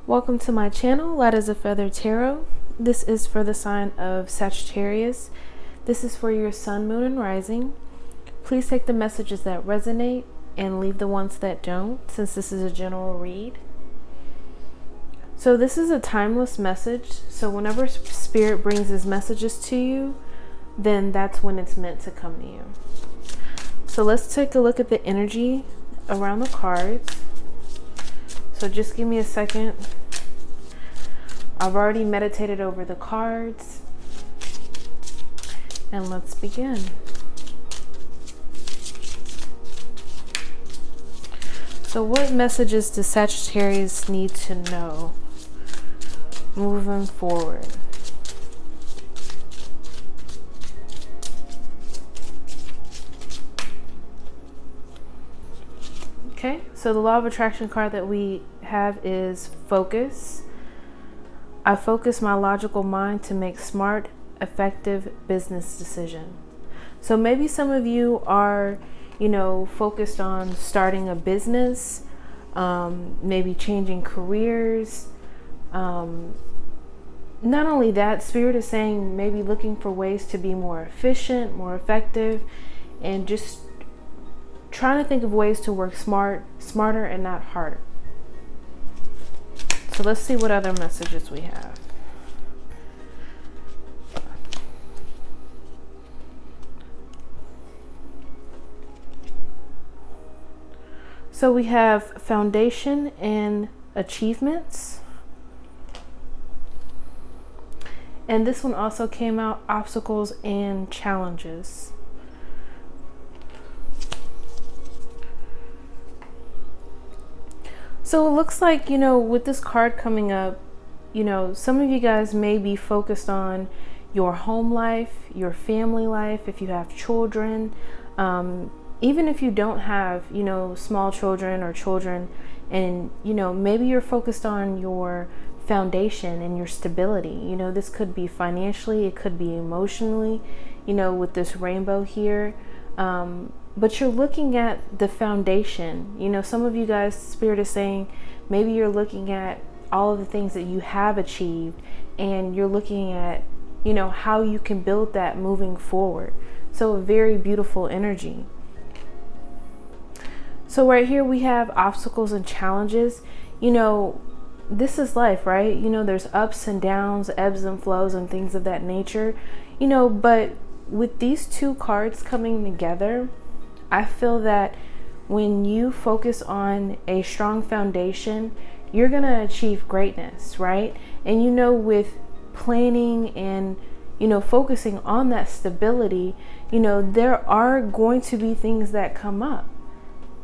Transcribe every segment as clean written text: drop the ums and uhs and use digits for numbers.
Welcome to my channel, LightAsFeatherTarot. This is for the sign of Sagittarius. This is for your sun, moon, and rising. Please take the messages that resonate and leave the ones that don't, since this is a general read. So this is a timeless message. So whenever Spirit brings his messages to you, then that's when it's meant to come to you. So let's take a look at the energy around the cards. So just give me a second. I've already meditated over the cards. And let's begin. So what messages does Sagittarius need to know moving forward? Okay, so the law of attraction card that we have is focus. I focus my logical mind to make smart, effective business decisions. So maybe some of you are, focused on starting a business, maybe changing careers. Not only that, Spirit is saying maybe looking for ways to be more efficient, more effective, and just trying to think of ways to work smarter and not harder. So let's see what other messages we have. So we have foundation and achievements. And this one also came out obstacles and challenges. So it looks like, with this card coming up, some of you guys may be focused on your home life, your family life, if you have children, even if you don't have, small children or children, and, maybe you're focused on your foundation and your stability. This could be financially, it could be emotionally, with this rainbow here. But you're looking at the foundation. Some of you guys, Spirit is saying, maybe you're looking at all of the things that you have achieved, and you're looking at, how you can build that moving forward. So a very beautiful energy. So right here we have obstacles and challenges. This is life, right? There's ups and downs, ebbs and flows, and things of that nature. But with these two cards coming together, I feel that when you focus on a strong foundation, you're going to achieve greatness, right? And with planning and, focusing on that stability, there are going to be things that come up.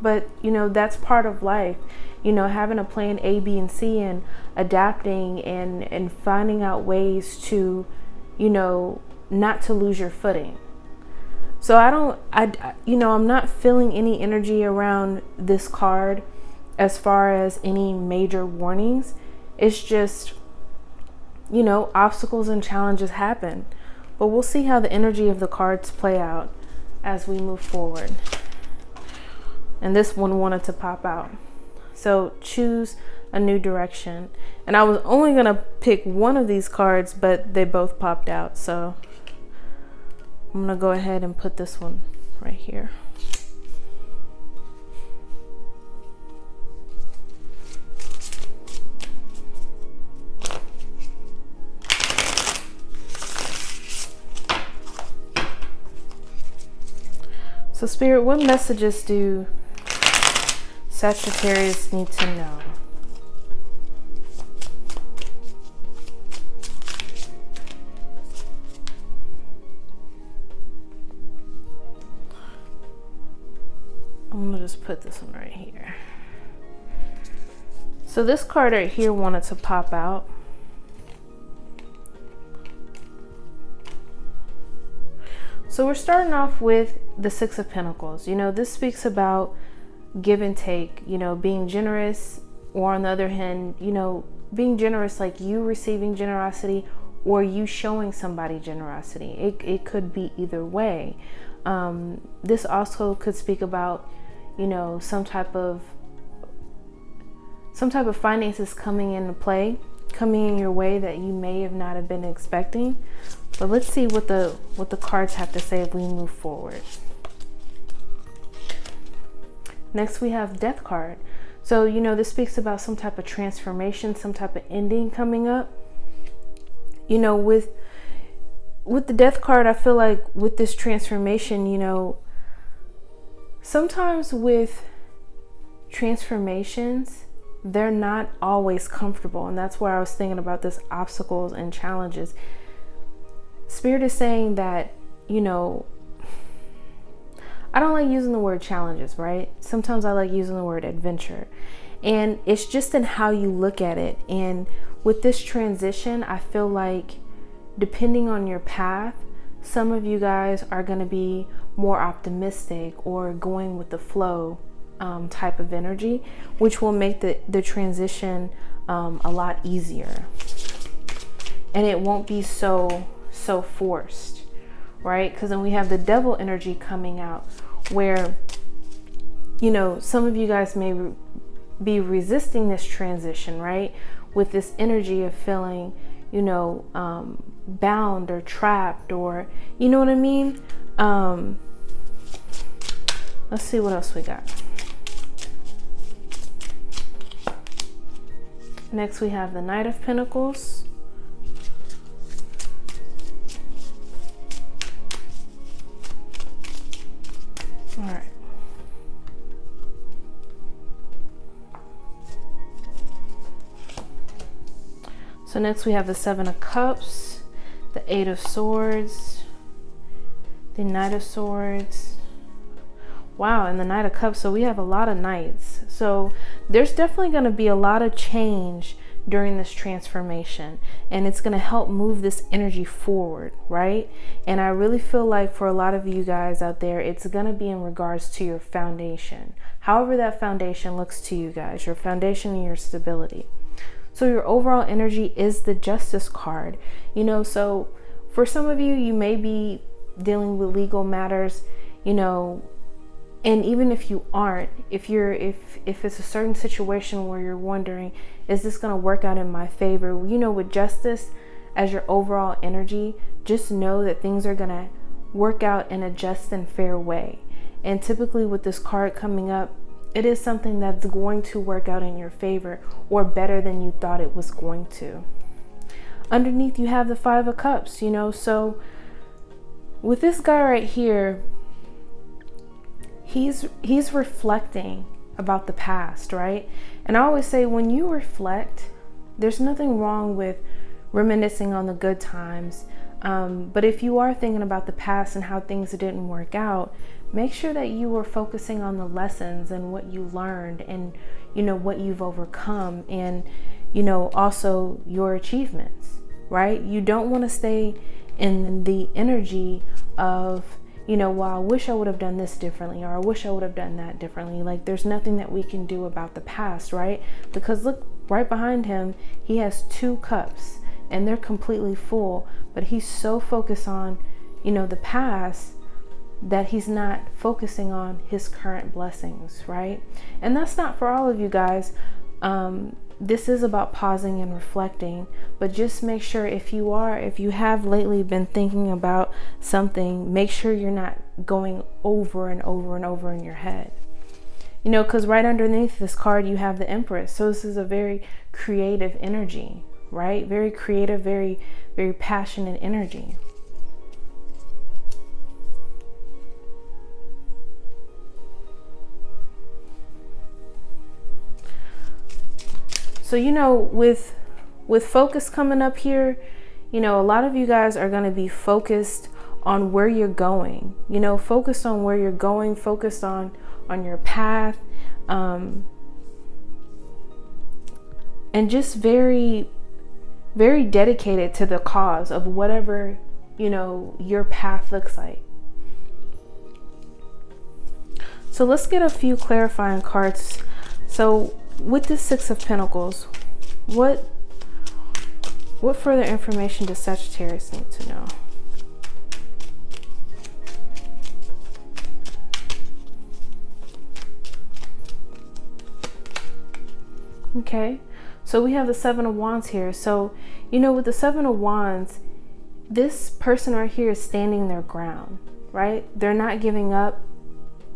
But, that's part of life, having a plan A, B, and C, and adapting and finding out ways to, not to lose your footing. So I'm not feeling any energy around this card as far as any major warnings. It's just, obstacles and challenges happen. But we'll see how the energy of the cards play out as we move forward. And this one wanted to pop out. So choose a new direction. And I was only going to pick one of these cards, but they both popped out. So I'm going to go ahead and put this one right here. So Spirit, what messages do Sagittarius need to know? I'm gonna just put this one right here. So this card right here wanted to pop out. So we're starting off with the Six of Pentacles. This speaks about give and take, being generous, or on the other hand, being generous, like you receiving generosity or you showing somebody generosity. It could be either way. This also could speak about, some type of some type of finances coming into play, coming in your way that you may have not have been expecting. But let's see what the cards have to say if we move forward. Next we have Death card. So, you know, this speaks about some type of transformation, some type of ending coming up. You know, with the Death card, I feel like with this transformation, you know, sometimes with transformations, they're not always comfortable. And that's where I was thinking about this obstacles and challenges. Spirit is saying that, you know, I don't like using the word challenges, right? Sometimes I like using the word adventure. And it's just in how you look at it. And with this transition, I feel like depending on your path, some of you guys are going to be more optimistic or going with the flow type of energy, which will make the transition a lot easier. And it won't be so forced, right? Because then we have the Devil energy coming out, where, you know, some of you guys may be resisting this transition, right? With this energy of feeling, you know, bound or trapped, or, you know what I mean? Let's see what else we got. Next we have the Knight of Pentacles. All right. So next we have the Seven of Cups, the Eight of Swords, the Knight of Swords. Wow, and the Knight of Cups. So we have a lot of knights. So there's definitely going to be a lot of change during this transformation, and it's going to help move this energy forward, right? And I really feel like for a lot of you guys out there, it's going to be in regards to your foundation, however that foundation looks to you guys, your foundation and your stability. So your overall energy is the Justice card, you know. So for some of you, you may be dealing with legal matters, you know. And even if you aren't, if it's a certain situation where you're wondering, is this going to work out in my favor? You know, with Justice as your overall energy, just know that things are going to work out in a just and fair way. And typically with this card coming up, it is something that's going to work out in your favor, or better than you thought it was going to. Underneath you have the Five of Cups, you know. So with this guy right here, he's reflecting about the past, right? And I always say, when you reflect, there's nothing wrong with reminiscing on the good times. But if you are thinking about the past and how things didn't work out, make sure that you are focusing on the lessons and what you learned, and, you know, what you've overcome, and, you know, also your achievements, right? You don't want to stay in the energy of, you know, well, I wish I would have done this differently, or I wish I would have done that differently. Like, there's nothing that we can do about the past, right? Because look, right behind him, he has 2 cups and they're completely full, but he's so focused on, you know, the past that he's not focusing on his current blessings, right? And that's not for all of you guys. This is about pausing and reflecting, but just make sure, if you have lately been thinking about something, make sure you're not going over and over and over in your head. You know, because right underneath this card, you have the Empress. So this is a very creative energy, right? Very creative, very, very passionate energy. So, you know, with focus coming up here, you know, a lot of you guys are going to be focused on where you're going, you know, focused on where you're going, focused on your path, and just very, very dedicated to the cause of whatever, you know, your path looks like. So let's get a few clarifying cards. So with the Six of Pentacles, what further information does Sagittarius need to know? Okay, so we have the Seven of Wands here. So, with the Seven of Wands, this person right here is standing their ground, right? They're not giving up.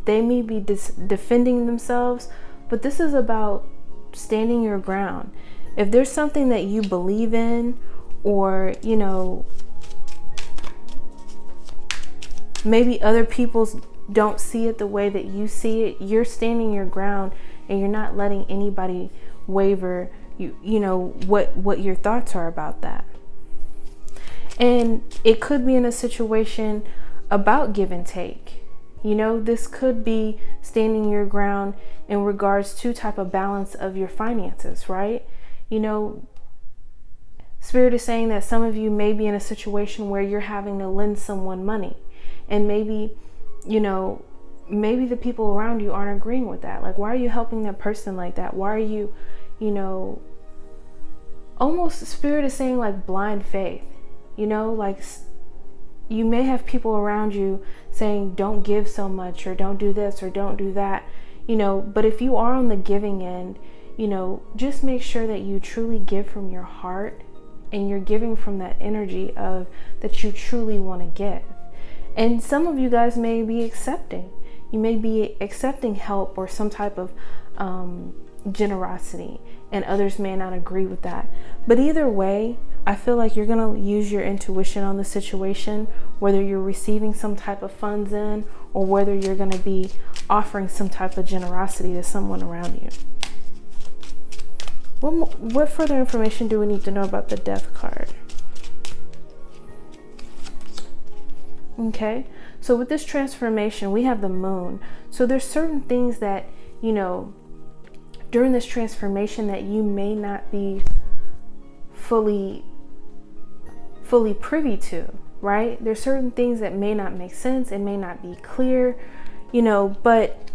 They may be defending themselves, but this is about standing your ground. If there's something that you believe in, or, maybe other people don't see it the way that you see it, you're standing your ground and you're not letting anybody waver, what your thoughts are about that. And it could be in a situation about give and take. This could be standing your ground in regards to type of balance of your finances, right? Spirit is saying that some of you may be in a situation where you're having to lend someone money, and maybe the people around you aren't agreeing with that. Like, why are you helping that person like that? Why are you, almost Spirit is saying like blind faith, like you may have people around you saying, don't give so much, or don't do this, or don't do that, but if you are on the giving end, just make sure that you truly give from your heart, and you're giving from that energy of that you truly want to give. And some of you guys may be accepting. You may be accepting help or some type of generosity, and others may not agree with that. But either way, I feel like you're going to use your intuition on the situation, whether you're receiving some type of funds in, or whether you're going to be offering some type of generosity to someone around you. What further information do we need to know about the Death card? Okay, so with this transformation, we have the Moon. So there's certain things that, during this transformation that you may not be fully privy to, right? There's certain things that may not make sense. It may not be clear, but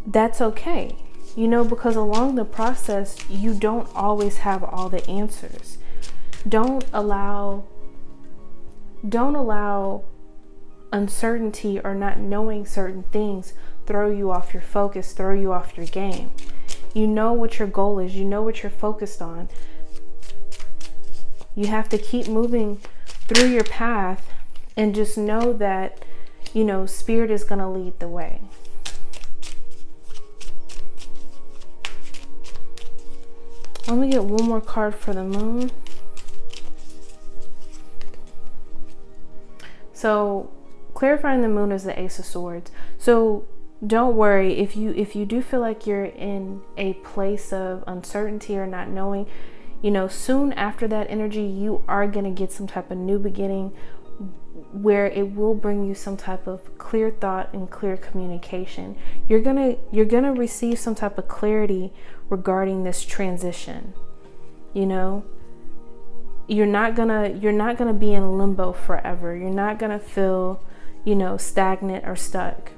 that's okay, because along the process, you don't always have all the answers. Don't allow uncertainty or not knowing certain things throw you off your focus, throw you off your game. You know what your goal is. You know what you're focused on. You have to keep moving through your path and just know that, Spirit is going to lead the way. Let me get one more card for the Moon. So, clarifying the Moon is the Ace of Swords. So don't worry if you do feel like you're in a place of uncertainty or not knowing, soon after that energy, you are going to get some type of new beginning where it will bring you some type of clear thought and clear communication. You're going to receive some type of clarity regarding this transition. You're not going to be in limbo forever. You're not going to feel stagnant or stuck.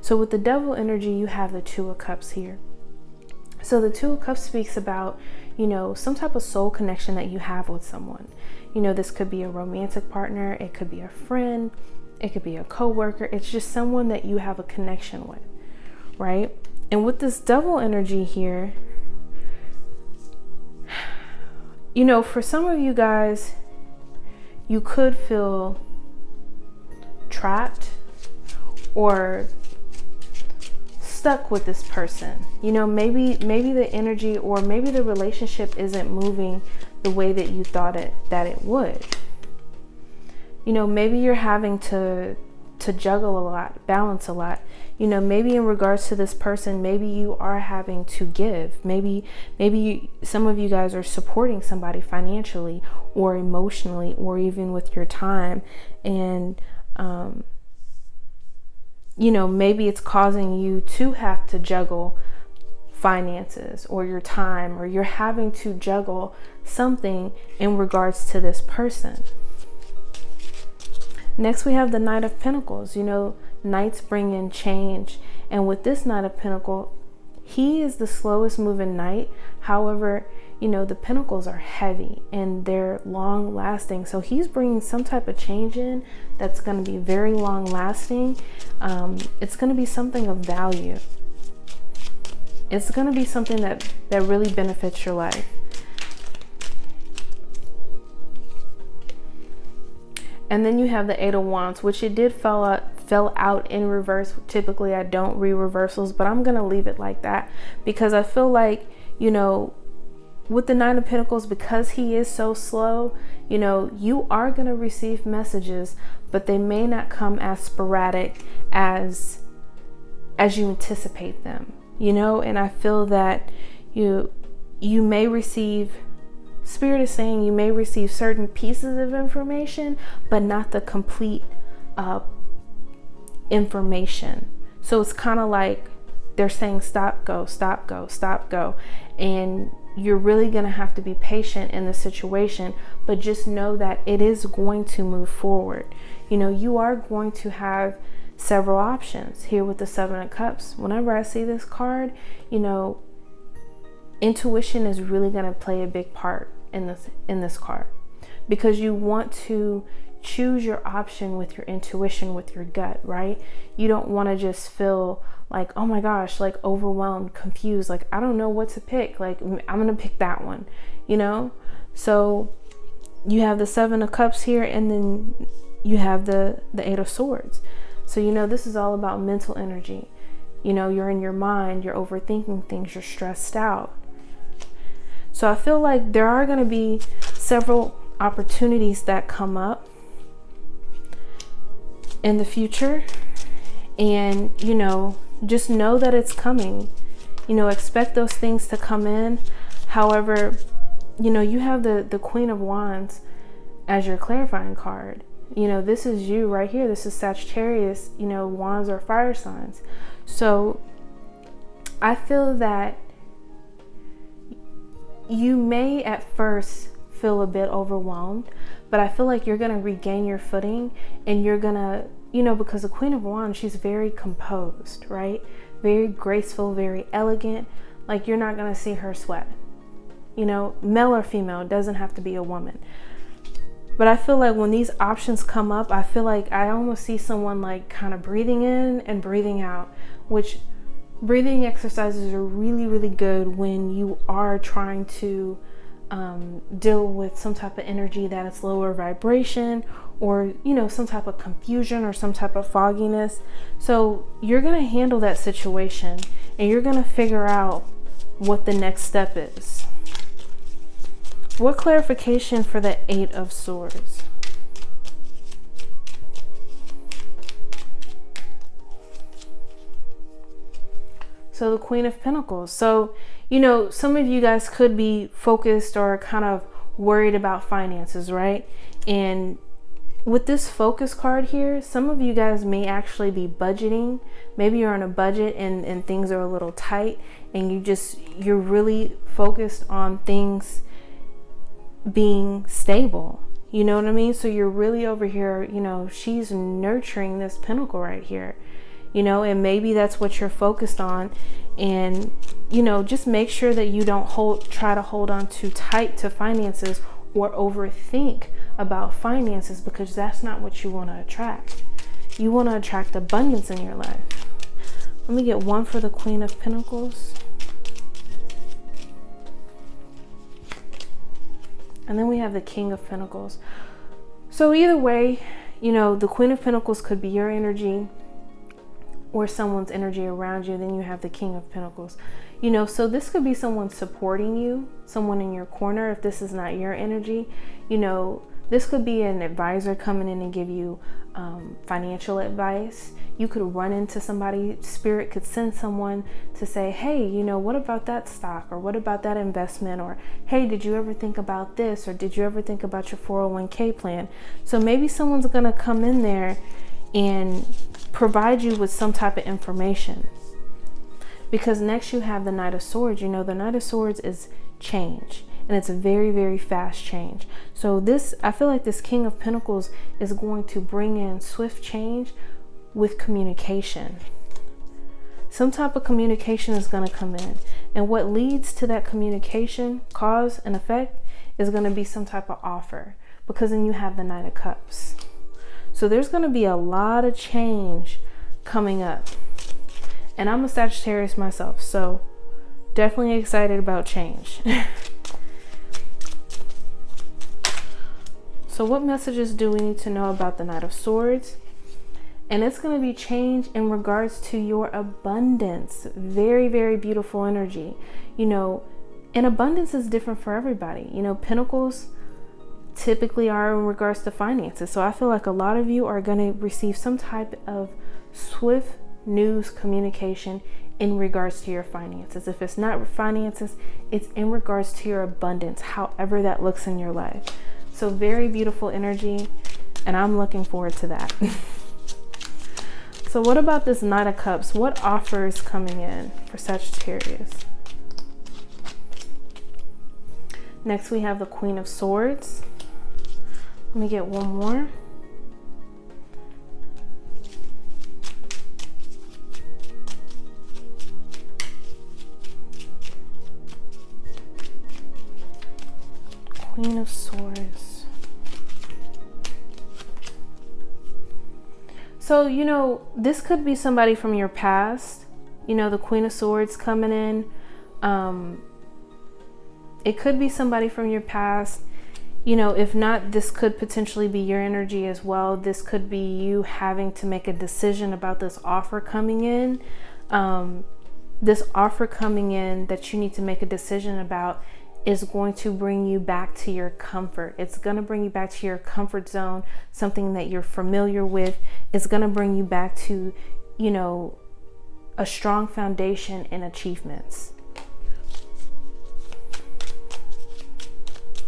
So with the Devil energy, you have the Two of Cups here. So the Two of Cups speaks about, some type of soul connection that you have with someone. This could be a romantic partner. It could be a friend. It could be a coworker. It's just someone that you have a connection with, right? And with this Devil energy here, for some of you guys, you could feel trapped or stuck with this person. Maybe the energy or maybe the relationship isn't moving the way that you thought that it would. Maybe you're having to juggle a lot, balance a lot. Maybe in regards to this person, maybe you are having to give. Maybe some of you guys are supporting somebody financially or emotionally or even with your time, and maybe it's causing you to have to juggle finances or your time, or you're having to juggle something in regards to this person. Next, we have the Knight of Pentacles. Knights bring in change. And with this Knight of Pentacles, he is the slowest moving knight. However, the pentacles are heavy and they're long lasting. So he's bringing some type of change in that's going to be very long lasting. It's going to be something of value. It's going to be something that really benefits your life. And then you have the Eight of Wands, which it did fell out in reverse. Typically I don't read reversals, but I'm going to leave it like that because I feel like, you know, with the Nine of Pentacles, because he is so slow, you know, you are going to receive messages, but they may not come as sporadic as you anticipate them, you know. And I feel that you may receive, Spirit is saying you may receive certain pieces of information, but not the complete information. So it's kind of like they're saying stop, go, stop, go, stop, go. And you're really going to have to be patient in the situation, but just know that it is going to move forward. You know, you are going to have several options here with the Seven of Cups. Whenever I see this card, you know, intuition is really going to play a big part in this card, because you want to choose your option with your intuition, with your gut, right? You don't want to just feel like, oh my gosh, like overwhelmed, confused, like I don't know what to pick, like I'm gonna pick that one, you know. So you have the Seven of Cups here, and then you have the Eight of Swords. So, you know, this is all about mental energy. You know, you're in your mind, you're overthinking things, you're stressed out. So I feel like there are going to be several opportunities that come up in the future. And, you know, just know that it's coming. You know, expect those things to come in. However, you know, you have the Queen of Wands as your clarifying card. You know, this is you right here. This is Sagittarius. You know, wands are fire signs. So I feel that you may at first feel a bit overwhelmed, but I feel like you're going to regain your footing, and you're going to, you know, because the Queen of Wands, she's very composed, right? Very graceful, very elegant. Like, you're not going to see her sweat. You know, male or female, it doesn't have to be a woman. But I feel like when these options come up, I feel like I almost see someone like kind of breathing in and breathing out, which breathing exercises are really, really good when you are trying to deal with some type of energy that is lower vibration, or, you know, some type of confusion or some type of fogginess. So you're going to handle that situation, and you're going to figure out what the next step is. What clarification for the Eight of Swords? So the Queen of Pentacles. So, you know, some of you guys could be focused or kind of worried about finances, right? And with this focus card here, some of you guys may actually be budgeting. Maybe you're on a budget and things are a little tight, and you're really focused on things being stable. You know what I mean? So you're really over here, you know, she's nurturing this pentacle right here, you know, and maybe that's what you're focused on. And, you know, just make sure that you don't try to hold on too tight to finances or overthink about finances, because that's not what you want to attract. You want to attract abundance in your life. Let me get one for the Queen of Pentacles. And then we have the King of Pentacles. So either way, you know, the Queen of Pentacles could be your energy or someone's energy around you. Then you have the King of Pentacles. You know, so this could be someone supporting you, someone in your corner if this is not your energy. You know, this could be an advisor coming in and give you financial advice. You could run into somebody, Spirit could send someone to say, hey, you know, what about that stock, or what about that investment, or hey, did you ever think about this, or did you ever think about your 401k plan? So maybe someone's going to come in there and provide you with some type of information. Because next you have the Knight of Swords. You know, the Knight of Swords is change, and it's a very, very fast change. So this, I feel like this King of Pentacles is going to bring in swift change with communication. Some type of communication is going to come in, and what leads to that communication, cause and effect, is going to be some type of offer, because then you have the Knight of Cups. So there's going to be a lot of change coming up. And I'm a Sagittarius myself, so definitely excited about change. So what messages do we need to know about the Knight of Swords? And it's going to be change in regards to your abundance. Very, very beautiful energy. You know, and abundance is different for everybody. You know, Pentacles typically are in regards to finances. So I feel like a lot of you are going to receive some type of swift news communication in regards to your finances. If it's not finances, it's in regards to your abundance, however that looks in your life. So very beautiful energy, and I'm looking forward to that. So what about this Knight of Cups? What offer is coming in for Sagittarius? Next we have the Queen of Swords. Let me get one more. Queen of Swords. So, you know, this could be somebody from your past. You know, the Queen of Swords coming in. It could be somebody from your past. You know, if not, this could potentially be your energy as well. This could be you having to make a decision about this offer coming in. This offer coming in that you need to make a decision about is going to bring you back to your comfort. It's going to bring you back to your comfort zone, something that you're familiar with. It's going to bring you back to, you know, a strong foundation and achievements.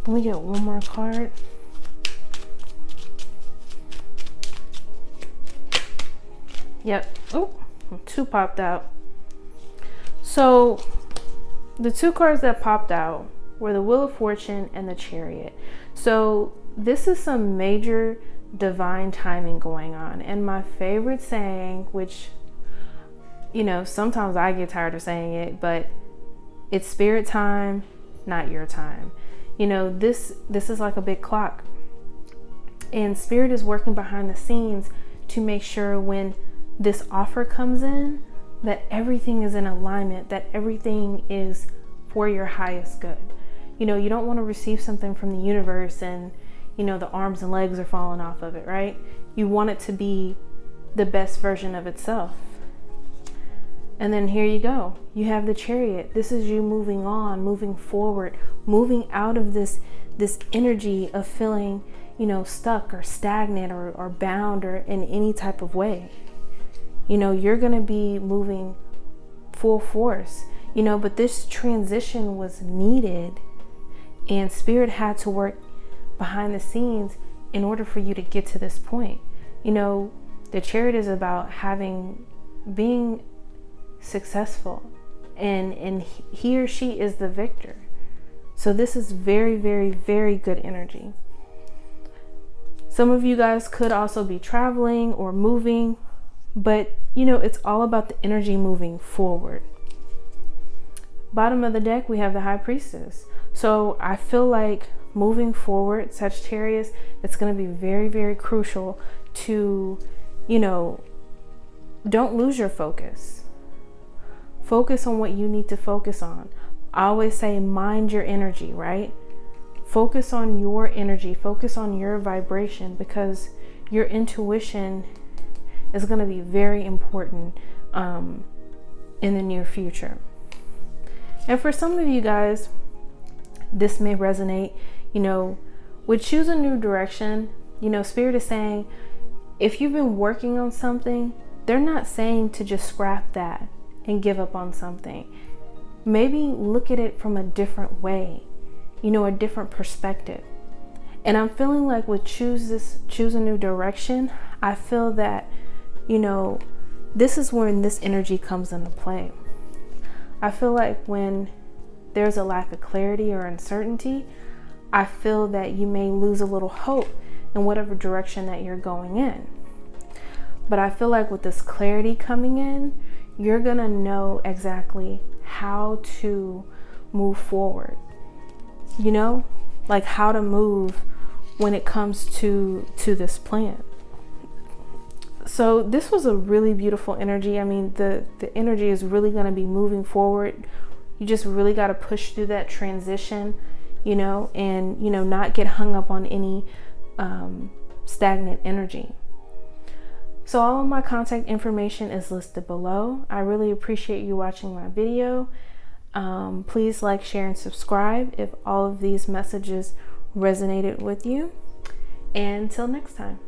Let me get one more card. Yep. Oh, two popped out. So the two cards that popped out were the Wheel of Fortune and the Chariot. So this is some major divine timing going on. And my favorite saying, which, you know, sometimes I get tired of saying it, but it's spirit time, not your time. You know, this is like a big clock. And spirit is working behind the scenes to make sure when this offer comes in, that everything is in alignment, that everything is for your highest good. You know, you don't want to receive something from the universe and, you know, the arms and legs are falling off of it, right? You want it to be the best version of itself. And then here you go. You have the Chariot. This is you moving on, moving forward, moving out of this energy of feeling, you know, stuck or stagnant or bound or in any type of way. You know, you're going to be moving full force, you know, but this transition was needed and spirit had to work behind the scenes in order for you to get to this point. You know, the Chariot is about being successful and he or she is the victor. So this is very, very, very good energy. Some of you guys could also be traveling or moving, but you know, it's all about the energy moving forward. Bottom of the deck, we have the High Priestess. So I feel like moving forward, Sagittarius, it's going to be very, very crucial to, you know, don't lose your focus. Focus on what you need to focus on. I always say mind your energy, right? Focus on your energy, focus on your vibration, because your intuition is going to be very important in the near future. And for some of you guys, this may resonate, you know, with choose a new direction. You know, Spirit is saying, if you've been working on something, they're not saying to just scrap that and give up on something. Maybe look at it from a different way, you know, a different perspective. And I'm feeling like with choose a new direction, I feel that, you know, this is when this energy comes into play. I feel like when there's a lack of clarity or uncertainty, I feel that you may lose a little hope in whatever direction that you're going in. But I feel like with this clarity coming in, you're gonna know exactly how to move forward. You know, like how to move when it comes to this plan. So this was a really beautiful energy. I mean, the energy is really going to be moving forward You just really got to push through that transition, you know, and, you know, not get hung up on any stagnant energy. So all of my contact information is listed below. I really appreciate you watching my video. Please like, share, and subscribe if all of these messages resonated with you. And until next time.